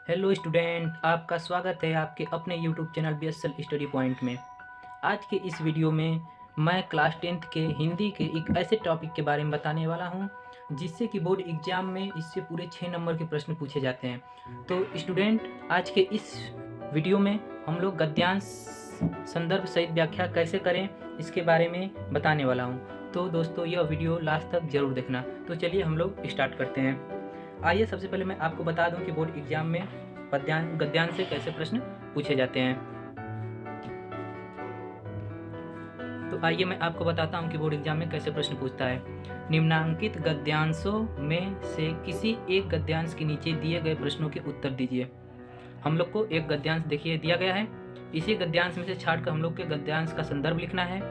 Hello student, आपका स्वागत है आपके अपने YouTube channel BSL study point में। आज के इस वीडियो में मैं क्लास 10th के हिंदी के एक ऐसे टॉपिक के बारे में बताने वाला हूं जिससे कि बोर्ड एग्जाम में इससे पूरे 6 नंबर के प्रश्न पूछे जाते हैं। तो स्टूडेंट, आज के इस वीडियो में हम लोग गद्यांश संदर्भ सहित व्याख्या कैसे करें इसके बारे में बताने वाला हूँ। तो दोस्तों, यह वीडियो लास्ट तक जरूर देखना। तो चलिए हम लोग स्टार्ट करते हैं। आइए सबसे पहले मैं आपको बता दूं कि बोर्ड एग्जाम में गद्यांश से कैसे प्रश्न पूछे जाते हैं। तो आइए मैं आपको बताता हूं कि बोर्ड एग्जाम में कैसे प्रश्न पूछता है। निम्नांकित गद्यांशों में से किसी एक गद्यांश के नीचे दिए गए प्रश्नों के उत्तर दीजिए। हम लोग को एक गद्यांश देखिए दिया गया है, इसी गद्यांश में से छांट कर हम लोग के गद्यांश का संदर्भ लिखना है।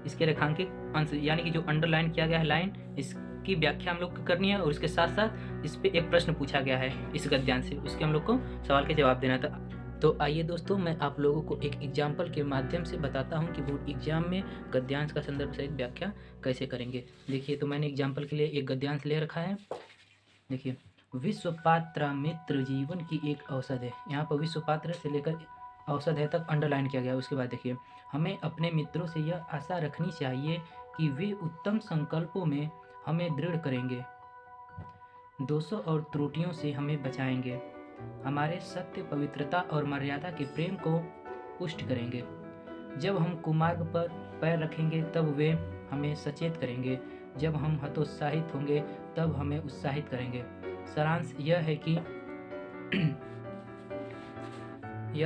इसके रेखांकित अंश यानी कि जो अंडरलाइन किया गया है लाइन, इसकी व्याख्या हम लोग को करनी है और इसके साथ साथ इस पे एक प्रश्न पूछा गया है इस गद्यांश से, उसके हम लोग को सवाल के जवाब देना था। तो आइए दोस्तों, मैं आप लोगों को एक एग्जाम्पल के माध्यम से बताता हूँ कि बोर्ड एग्जाम में गद्यांश का संदर्भ सहित व्याख्या कैसे करेंगे। देखिए, तो मैंने एग्जाम्पल के लिए एक गद्यांश ले रखा है। देखिए, विश्वपात्रामित्र जीवन की एक औषध है। यहाँ पर विश्वपात्र से लेकर औषध है तक अंडरलाइन किया गया है। उसके बाद देखिए, हमें अपने मित्रों से यह आशा रखनी चाहिए कि वे उत्तम संकल्पों में हमें दृढ़ करेंगे, दोषों और त्रुटियों से हमें बचाएंगे, हमारे सत्य, पवित्रता और मर्यादा के प्रेम को पुष्ट करेंगे। जब हम कुमार्ग पर पैर रखेंगे तब वे हमें सचेत करेंगे, जब हम हतोत्साहित होंगे तब हमें उत्साहित करेंगे। सारांश यह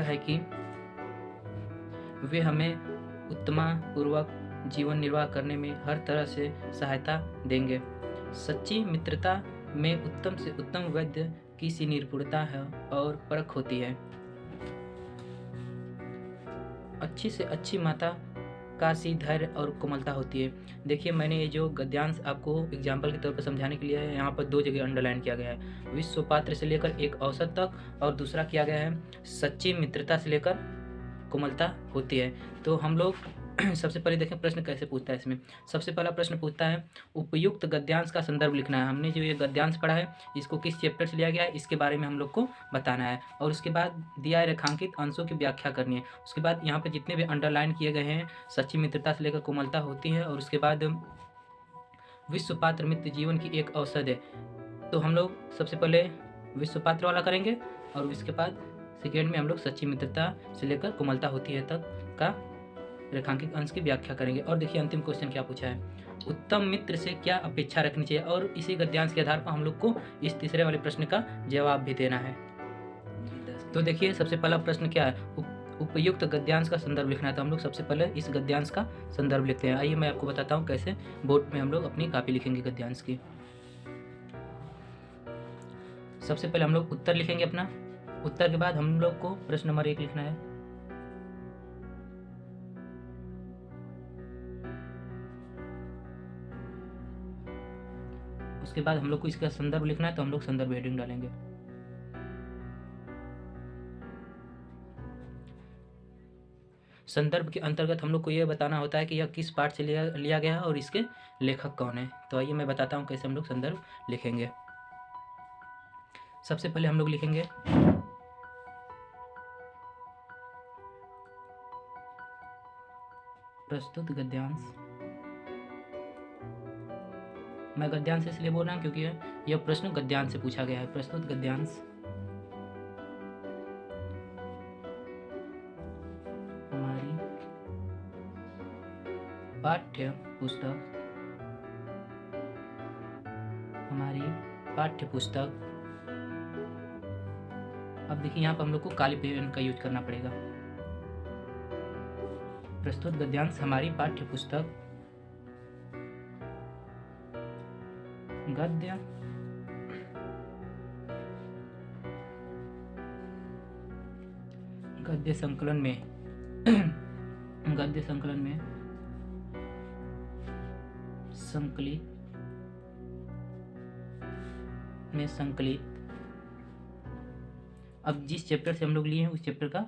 है कि वे हमें उत्तमपूर्वक जीवन निर्वाह करने में हर तरह से सहायता देंगे। सच्ची मित्रता में उत्तम से उत्तम वैद्य की सी निपुणता है और परख होती है। अच्छी से अच्छी माता का सी धैर्य और कोमलता होती है। देखिए, मैंने ये जो गद्यांश आपको एग्जाम्पल के तौर पर समझाने के लिए यहाँ पर 2 जगह अंडरलाइन किया गया है। विश्वपात्र से लेकर एक औसत तक, और दूसरा किया गया है सच्ची मित्रता से लेकर कोमलता होती है। तो हम लोग सबसे पहले देखें प्रश्न कैसे पूछता है। इसमें सबसे पहला प्रश्न पूछता है, उपयुक्त गद्यांश का संदर्भ लिखना है। हमने जो ये गद्यांश पढ़ा है इसको किस चैप्टर से लिया गया है इसके बारे में हम लोग को बताना है, और उसके बाद दिया है रेखांकित अंशों की व्याख्या करनी है। उसके बाद यहाँ पे जितने भी अंडरलाइन किए गए हैं, सच्ची मित्रता से लेकर कोमलता होती है, और उसके बाद विश्वपात्र मित्र जीवन की एक औषध है। तो हम लोग सबसे पहले विश्वपात्र वाला करेंगे, और उसके बाद सेकेंड में हम लोग सच्ची मित्रता से लेकर कोमलता होती है तक का रेखांकित अंश की व्याख्या करेंगे। और देखिए अंतिम क्वेश्चन क्या पूछा है, उत्तम मित्र से क्या अपेक्षा रखनी चाहिए, और इसी गद्यांश के आधार पर हम लोग को इस तीसरे वाले प्रश्न का जवाब भी देना है। तो देखिए, सबसे पहला प्रश्न क्या है, उपयुक्त गद्यांश का संदर्भ लिखना है। तो हम लोग सबसे पहले इस गद्यांश का संदर्भ लिखते हैं। आइए मैं आपको बताता हूँ कैसे बोर्ड में हम लोग अपनी कॉपी लिखेंगे गद्यांश की। सबसे पहले हम लोग उत्तर लिखेंगे अपना। उत्तर के बाद हम लोग को प्रश्न नंबर 1 लिखना है। उसके बाद हम लोग को इसका संदर्भ लिखना है, तो हम लोग संदर्भ हेडिंग डालेंगे। संदर्भ के अंतर्गत हम लोग को यह बताना होता है कि यह किस पाठ से लिया गया है और इसके लेखक कौन है। तो आइए मैं बताता हूँ कैसे हम लोग संदर्भ लिखेंगे। सबसे पहले हम लोग लिखेंगे प्रस्तुत गद्यांश। मैं गद्यांश इसलिए बोल रहा हूँ क्योंकि यह प्रश्न गद्यांश से पूछा गया है। प्रस्तुत गद्यांश हमारी पाठ्य पुस्तक। अब देखिए, यहाँ पर हम लोग को काली पेन का यूज करना पड़ेगा। प्रस्तुत गद्यांश हमारी पाठ्य पुस्तक गद्य संकलन में संकलित। अब जिस चैप्टर से हम लोग लिए हैं उस चैप्टर का,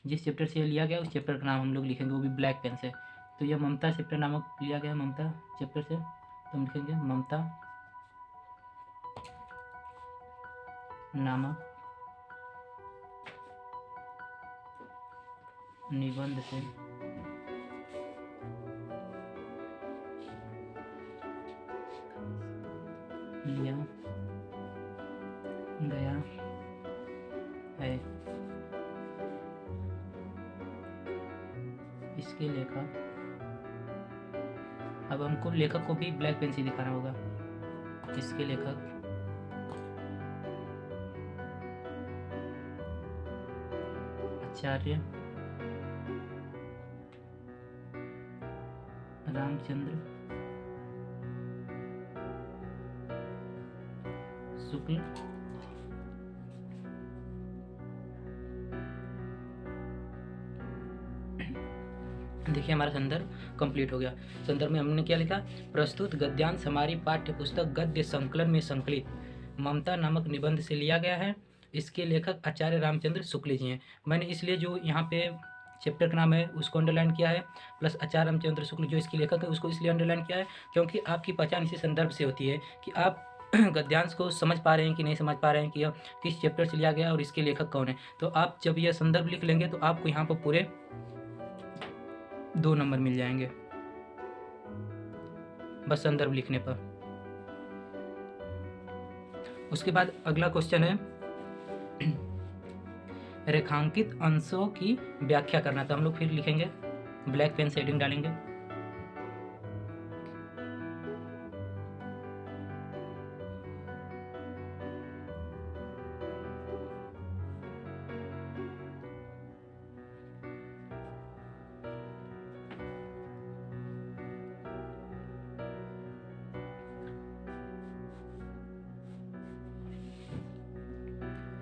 जिस चैप्टर से लिया गया उस चैप्टर का नाम हम लोग लिखेंगे, वो भी ब्लैक पेन से। तो यह ममता चैप्टर नामक लिया गया है, ममता चैप्टर से, तो हम लिखेंगे ममता नामक निबंध से लिया गया है। इसके लेखक, अब हमको लेखक को भी ब्लैक पेन से दिखाना होगा। इसके लेखक आचार्य रामचंद्र शुक्ल देखिए हमारा संदर्भ कंप्लीट हो गया। संदर्भ में हमने क्या लिखा? प्रस्तुत गद्यांश हमारी पाठ्य पुस्तक गद्य संकलन में संकलित ममता नामक निबंध से लिया गया है। इसके लेखक आचार्य रामचंद्र शुक्ल जी हैं। मैंने इसलिए जो यहाँ पे चैप्टर का नाम है उसको अंडरलाइन किया है, प्लस आचार्य रामचंद्र शुक्ल जो इसके लेखक है उसको इसलिए अंडरलाइन किया है क्योंकि आपकी पहचान इसी संदर्भ से होती है कि आप गद्यांश को समझ पा रहे हैं कि नहीं समझ पा रहे हैं कि यह किस चैप्टर से लिया गया और इसके लेखक कौन है। तो आप जब यह संदर्भ लिख लेंगे तो आपको यहाँ पर पूरे 2 नंबर मिल जाएंगे बस संदर्भ लिखने पर। उसके बाद अगला क्वेश्चन है रेखांकित अंशों की व्याख्या करना। तो हम लोग फिर लिखेंगे, ब्लैक पेन से हेडिंग डालेंगे।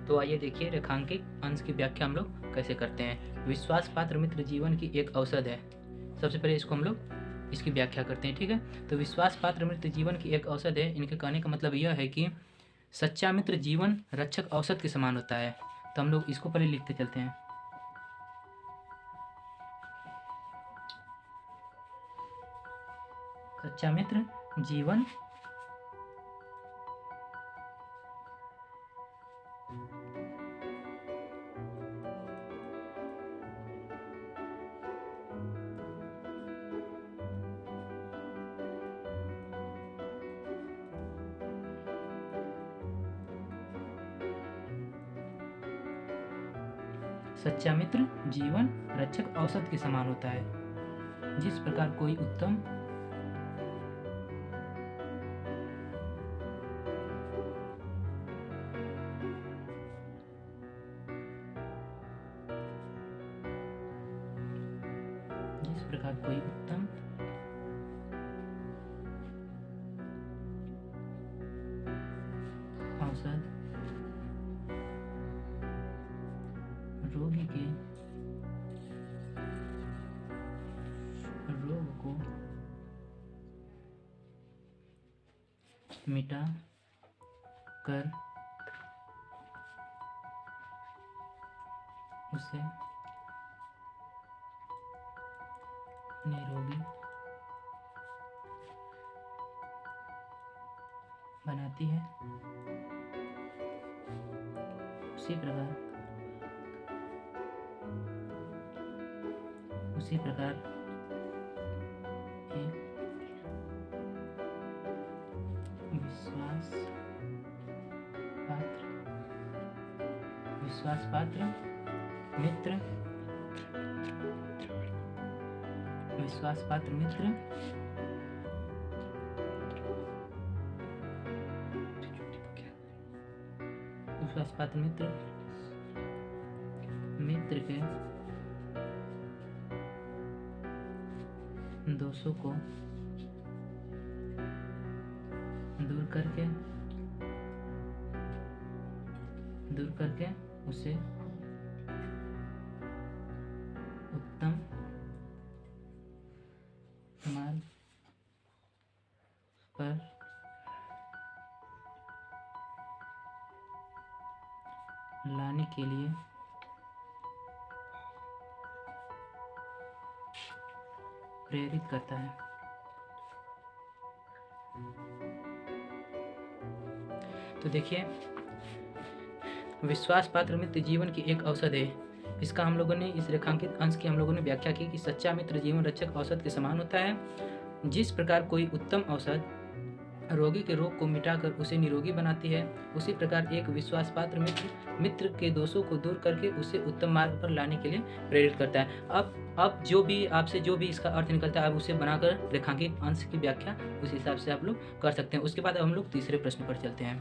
तो आइए देखिए रेखांकित अंश की व्याख्या हम लोग कैसे करते हैं। विश्वास पात्र मित्र जीवन की एक औषध है। सबसे पहले इसको हम लोग इसकी व्याख्या करते हैं, ठीक है। तो विश्वास पात्र मित्र जीवन की एक औषध है, इनके कहने का मतलब यह है कि सच्चा मित्र जीवन रक्षक औषध के समान होता है। तो हम लोग इसको पहले लिखते चलते हैं। सच्चा मित्र जीवन सच्चा मित्र जीवन रक्षक औषध के समान होता है। जिस प्रकार कोई उत्तम औषध रोगी के रोग को मिटा कर उसे निरोगी बनाती है। उसी प्रकार एक विश्वास पात्र मित्र विश्वास पात्र मित्र मित्र के दोषों को दूर करके उसे उत्तम मार्ग पर लाने के लिए प्रेरित करता है। तो देखिए विश्वास पात्र मित्र जीवन की एक औषध है। इसका हम लोगों ने इस रेखांकित अंश की हम लोगों ने व्याख्या की कि सच्चा मित्र जीवन रक्षक औषध के समान होता है। जिस प्रकार कोई उत्तम औषध रोगी के रोग को मिटाकर उसे निरोगी बनाती है, उसी प्रकार एक विश्वासपात्र मित्र के दोषों को दूर करके उसे उत्तम मार्ग पर लाने के लिए प्रेरित करता है। अब जो भी आपसे जो भी इसका अर्थ निकलता है, आप उसे बनाकर रेखांकित अंश की व्याख्या उस हिसाब से आप लोग कर सकते हैं। उसके बाद हम लोग तीसरे प्रश्न पर चलते हैं।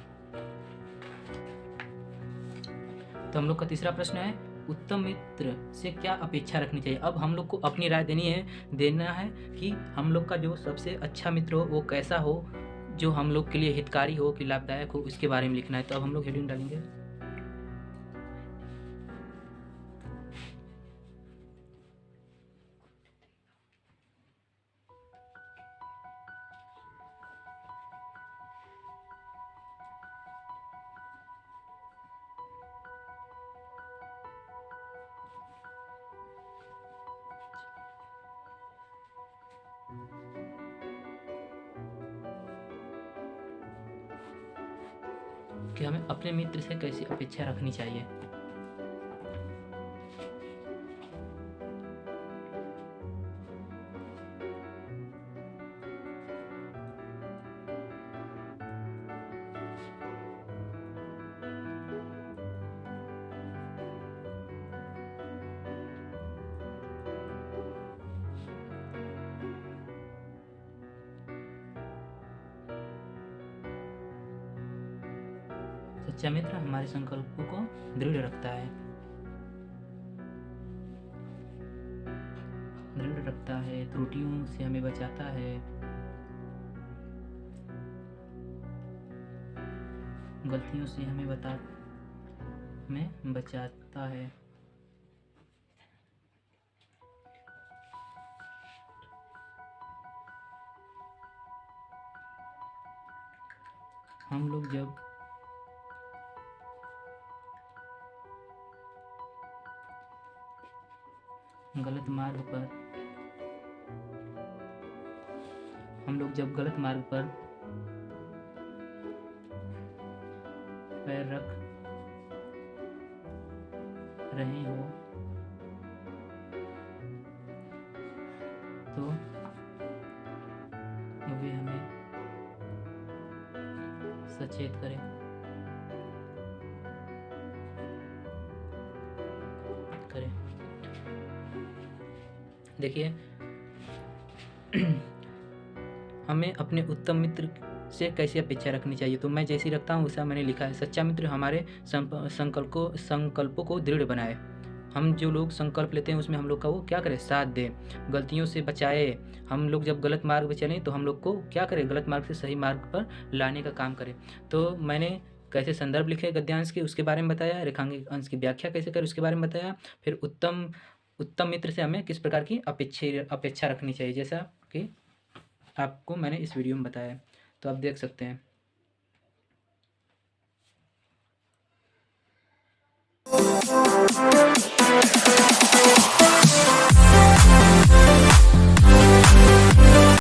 तो हम लोग का तीसरा प्रश्न है, उत्तम मित्र से क्या अपेक्षा रखनी चाहिए। अब हम लोग को अपनी राय देना है कि हम लोग का जो सबसे अच्छा मित्र हो वो कैसा हो, जो हम लोग के लिए हितकारी हो कि लाभदायक हो, इसके बारे में लिखना है। तो अब हम लोग हेडिंग डालेंगे, कि हमें अपने मित्र से कैसी अपेक्षा रखनी चाहिए। सच्चा मित्र हमारे संकल्पों को दृढ़ रखता है, त्रुटियों से हमें बचाता है, गलतियों से हमें बचाता है। हम लोग जब गलत मार्ग पर पैर रख रहे हो तो वे हमें सचेत करें। देखिए, हमें अपने उत्तम मित्र से कैसी अपेक्षा रखनी चाहिए। तो मैं जैसी रखता हूँ वैसा मैंने लिखा है। सच्चा मित्र हमारे संकल्पों को दृढ़ बनाए। हम जो लोग संकल्प लेते हैं उसमें हम लोग का वो क्या करे, साथ दे, गलतियों से बचाए। हम लोग जब गलत मार्ग पर चलें तो हम लोग को क्या करें, गलत मार्ग से सही मार्ग पर लाने का काम करें। तो मैंने कैसे संदर्भ लिखे गद्यांश के उसके बारे में बताया, रेखांकित अंश की व्याख्या कैसे करें उसके बारे में बताया, फिर उत्तम मित्र से हमें किस प्रकार की अपेक्षा रखनी चाहिए, जैसा कि आपको मैंने इस वीडियो में बताया। तो आप देख सकते हैं।